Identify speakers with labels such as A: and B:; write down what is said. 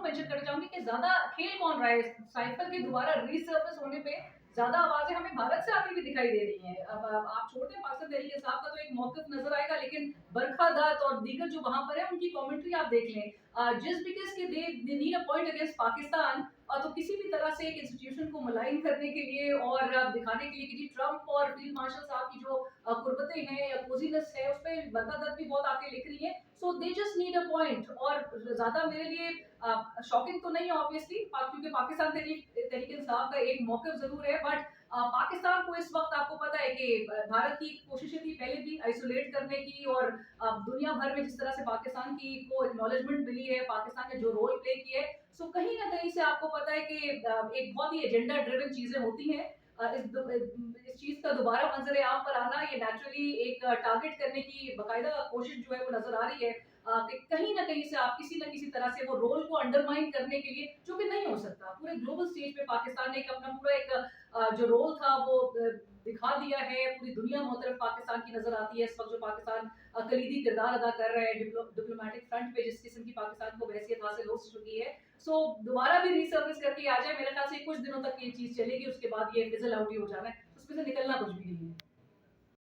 A: Mention करना चाहूंगी कि ज्यादा खेल कौन रहा है साइफर के दोबारा रीसर्फेस होने पे। ज्यादा आवाजें हमें भारत से आती हुई दिखाई दे रही हैं। अब आप छोड़ दें पाकिस्तान तहरीक इंसाफ का तो एक मौक़िफ़ नजर आएगा, लेकिन बरखा दत्त और दीगर जो वहां पर है उनकी कमेंट्री आप देख लें। जस्ट बिकॉज कि they need a point against Pakistan, तो किसी भी तरह से एक इंस्टीट्यूशन को मलाइन करने के लिए और दिखाने के लिए कि जी ट्रंप और फील्ड मार्शल साहब की जो कुर्बतें हैं या कोजीनेस है, उस पर बरखा दत्त भी बहुत आके लिख रही है। So they just need a point. और ज्यादा मेरे लिए शॉकिंग तो नहीं है ऑब्वियसली, क्योंकि पाकिस्तान तहरीक इंसाफ का एक मौक़िफ़ जरूर है, बट पाकिस्तान को इस वक्त आपको पता है कि भारत की कोशिशें थी पहले भी आइसोलेट करने की, और दुनिया भर में जिस तरह से पाकिस्तान की को एक्नॉलेजमेंट मिली है, पाकिस्तान ने जो रोल प्ले किया है, सो कहीं ना कहीं से आपको पता है कि एक बहुत ही एजेंडा ड्रिवन चीजें होती हैं। इस चीज का दोबारा मंजर आम पर आना, ये नेचुरली एक टारगेट करने की बाकायदा कोशिश जो है वो नजर आ रही है। कि कहीं ना कहीं से आप किसी न किसी तरह से वो रोल को अंडरमाइन करने के लिए, जो कि नहीं हो सकता, पूरे ग्लोबल स्टेज पे पाकिस्तान ने एक अपना पूरा एक जो रोल था वो दिखा दिया है। पूरी दुनिया मुतरफ पाकिस्तान की नजर आती है इस वक्त, जो पाकिस्तान कलीदी किरदार अदा कर रहा है डिप्लोमेटिक फ्रंट पे, जिस किस्म की पाकिस्तान को हैसियत हासिल हो चुकी है। सो दोबारा भी रीसर्विस करके आ जाए, मेरे ख्याल से कुछ दिनों तक ये चीज चलेगी, उसके बाद ये फिजल आउट ही हो जाना है, उसमें से निकलना कुछ भी नहीं है।